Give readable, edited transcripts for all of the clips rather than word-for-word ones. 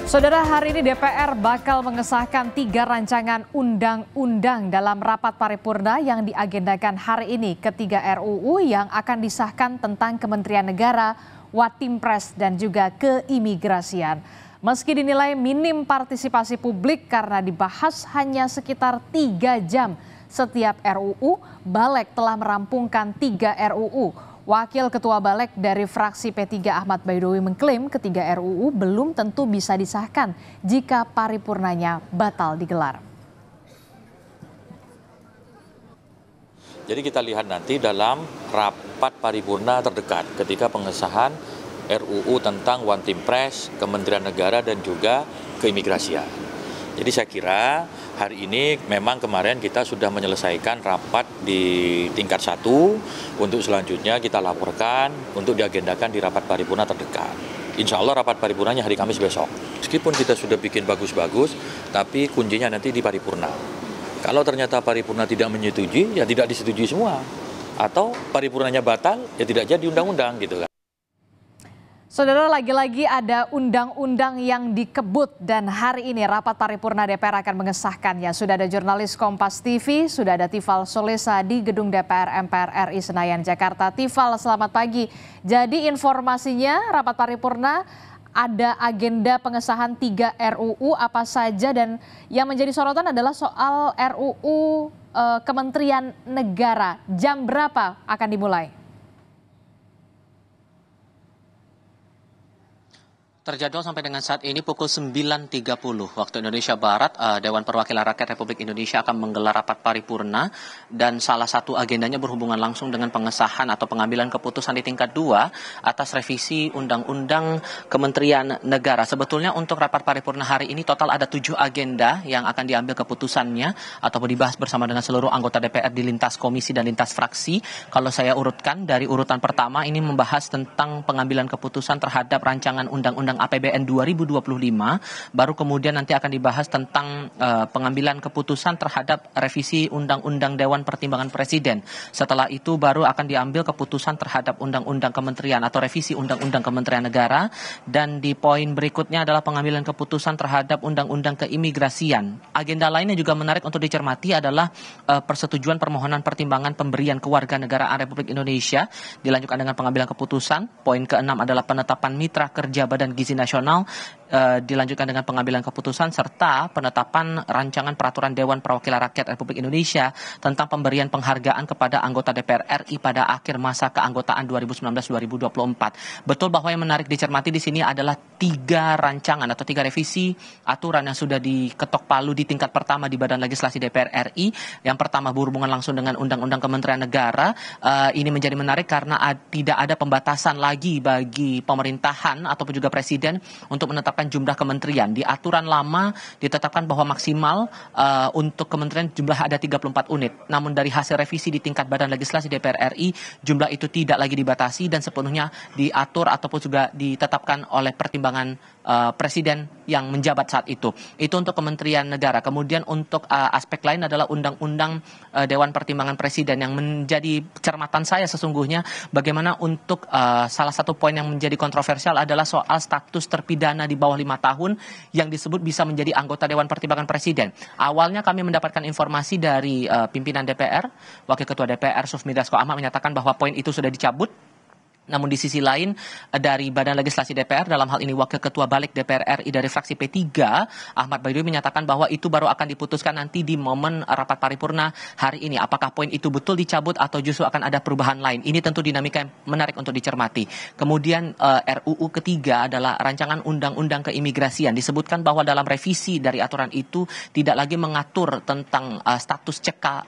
Saudara, hari ini DPR bakal mengesahkan 3 rancangan undang-undang dalam rapat paripurna yang diagendakan hari ini. Ketiga RUU yang akan disahkan tentang Kementerian Negara, Watimpres, dan juga keimigrasian. Meski dinilai minim partisipasi publik karena dibahas hanya sekitar 3 jam setiap RUU, Balek telah merampungkan 3 RUU. Wakil Ketua Balek dari fraksi P3 Ahmad Baidowi mengklaim ketiga RUU belum tentu bisa disahkan jika paripurnanya batal digelar. Jadi kita lihat nanti dalam rapat paripurna terdekat ketika pengesahan RUU tentang Watimpres, Kementerian Negara, dan juga keimigrasian. Jadi saya kira hari ini memang kemarin kita sudah menyelesaikan rapat di tingkat 1, untuk selanjutnya kita laporkan untuk diagendakan di rapat paripurna terdekat. Insya Allah rapat paripurnanya hari Kamis besok. Meskipun kita sudah bikin bagus-bagus, tapi kuncinya nanti di paripurna. Kalau ternyata paripurna tidak menyetujui, ya tidak disetujui semua. Atau paripurnanya batal, ya tidak jadi undang-undang gitu kan. Saudara, lagi-lagi ada undang-undang yang dikebut dan hari ini rapat paripurna DPR akan mengesahkannya. Sudah ada jurnalis Kompas TV, sudah ada Tifal Solesa di Gedung DPR MPR RI Senayan, Jakarta. Tifal, selamat pagi. Jadi informasinya rapat paripurna ada agenda pengesahan 3 RUU apa saja, dan yang menjadi sorotan adalah soal RUU Kementerian Negara. Jam berapa akan dimulai? Terjadwal sampai dengan saat ini pukul 9.30 waktu Indonesia Barat, Dewan Perwakilan Rakyat Republik Indonesia akan menggelar rapat paripurna, dan salah satu agendanya berhubungan langsung dengan pengesahan atau pengambilan keputusan di tingkat 2 atas revisi Undang-Undang Kementerian Negara. Sebetulnya untuk rapat paripurna hari ini total ada 7 agenda yang akan diambil keputusannya ataupun dibahas bersama dengan seluruh anggota DPR di lintas komisi dan lintas fraksi. Kalau saya urutkan dari urutan pertama, ini membahas tentang pengambilan keputusan terhadap rancangan undang-undang APBN 2025, baru kemudian nanti akan dibahas tentang pengambilan keputusan terhadap revisi Undang-Undang Dewan Pertimbangan Presiden. Setelah itu baru akan diambil keputusan terhadap Undang-Undang Kementerian atau revisi Undang-Undang Kementerian Negara, dan di poin berikutnya adalah pengambilan keputusan terhadap Undang-Undang Keimigrasian. Agenda lain yang juga menarik untuk dicermati adalah persetujuan permohonan pertimbangan pemberian kewarganegaraan Republik Indonesia, dilanjutkan dengan pengambilan keputusan. Poin ke-6 adalah penetapan mitra kerja Badan Gizi Nasional, dilanjutkan dengan pengambilan keputusan serta penetapan rancangan peraturan Dewan Perwakilan Rakyat Republik Indonesia tentang pemberian penghargaan kepada anggota DPR RI pada akhir masa keanggotaan 2019-2024. Betul bahwa yang menarik dicermati di sini adalah 3 rancangan atau 3 revisi aturan yang sudah diketok palu di tingkat pertama di Badan Legislasi DPR RI. Yang pertama berhubungan langsung dengan Undang-Undang Kementerian Negara. Ini menjadi menarik karena tidak ada pembatasan lagi bagi pemerintahan ataupun juga presiden untuk menetapkan jumlah kementerian. Di aturan lama ditetapkan bahwa maksimal untuk kementerian jumlah ada 34 unit. Namun dari hasil revisi di tingkat Badan Legislasi DPR RI, jumlah itu tidak lagi dibatasi dan sepenuhnya diatur ataupun juga ditetapkan oleh pertimbangan presiden yang menjabat saat itu. Itu untuk Kementerian Negara. Kemudian untuk aspek lain adalah Undang-Undang Dewan Pertimbangan Presiden yang menjadi cermatan saya sesungguhnya bagaimana untuk salah satu poin yang menjadi kontroversial adalah soal status terpidana di bawah 5 tahun yang disebut bisa menjadi anggota Dewan Pertimbangan Presiden. Awalnya kami mendapatkan informasi dari pimpinan DPR, Wakil Ketua DPR Sufmi Dasko Ahmad menyatakan bahwa poin itu sudah dicabut. Namun di sisi lain dari Badan Legislasi DPR, dalam hal ini Wakil Ketua Balik DPR RI dari fraksi P3 Ahmad Baidowi menyatakan bahwa itu baru akan diputuskan nanti di momen rapat paripurna hari ini. Apakah poin itu betul dicabut atau justru akan ada perubahan lain? Ini tentu dinamika yang menarik untuk dicermati. Kemudian RUU ketiga adalah rancangan Undang-Undang Keimigrasian. Disebutkan bahwa dalam revisi dari aturan itu tidak lagi mengatur tentang status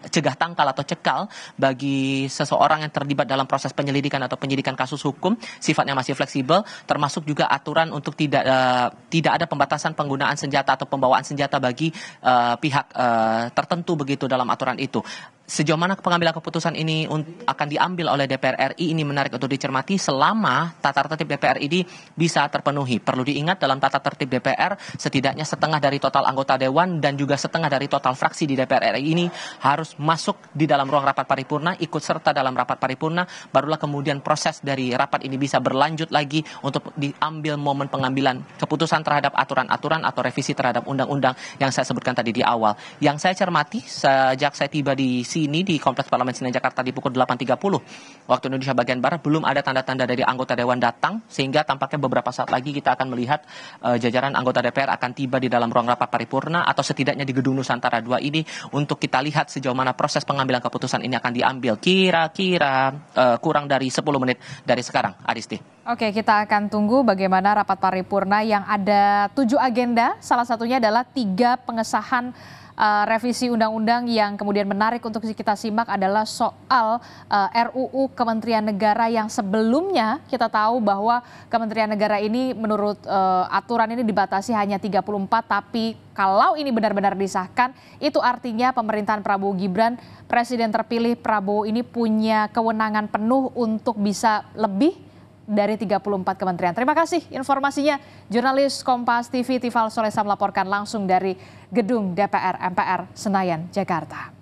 cegah tangkal atau cekal bagi seseorang yang terlibat dalam proses penyelidikan atau penyidikan kasus hukum, sifatnya masih fleksibel, termasuk juga aturan untuk tidak ada pembatasan penggunaan senjata atau pembawaan senjata bagi pihak tertentu begitu dalam aturan itu. Sejauh mana pengambilan keputusan ini akan diambil oleh DPR RI ini menarik untuk dicermati selama tata tertib DPR ini bisa terpenuhi. Perlu diingat dalam tata tertib DPR setidaknya setengah dari total anggota dewan dan juga setengah dari total fraksi di DPR RI ini harus masuk di dalam ruang rapat paripurna, ikut serta dalam rapat paripurna, barulah kemudian proses dari rapat ini bisa berlanjut lagi untuk diambil momen pengambilan keputusan terhadap aturan-aturan atau revisi terhadap undang-undang yang saya sebutkan tadi di awal. Yang saya cermati sejak saya tiba di sini di Kompleks Parlemen Senayan Jakarta di pukul 8.30 waktu Indonesia bagian Barat belum ada tanda-tanda dari anggota Dewan datang, sehingga tampaknya beberapa saat lagi kita akan melihat jajaran anggota DPR akan tiba di dalam ruang rapat paripurna atau setidaknya di Gedung Nusantara 2 ini untuk kita lihat sejauh mana proses pengambilan keputusan ini akan diambil. Kira-kira kurang dari 10 menit dari sekarang, Adisti. Oke, kita akan tunggu bagaimana rapat paripurna yang ada 7 agenda, salah satunya adalah 3 pengesahan revisi undang-undang. Yang kemudian menarik untuk kita simak adalah soal RUU Kementerian Negara yang sebelumnya kita tahu bahwa Kementerian Negara ini menurut aturan ini dibatasi hanya 34, tapi kalau ini benar-benar disahkan itu artinya pemerintahan Prabowo Gibran, Presiden terpilih Prabowo ini punya kewenangan penuh untuk bisa lebih dari 34 kementerian. Terima kasih informasinya. Jurnalis Kompas TV Tifal Solesa melaporkan langsung dari Gedung DPR MPR Senayan, Jakarta.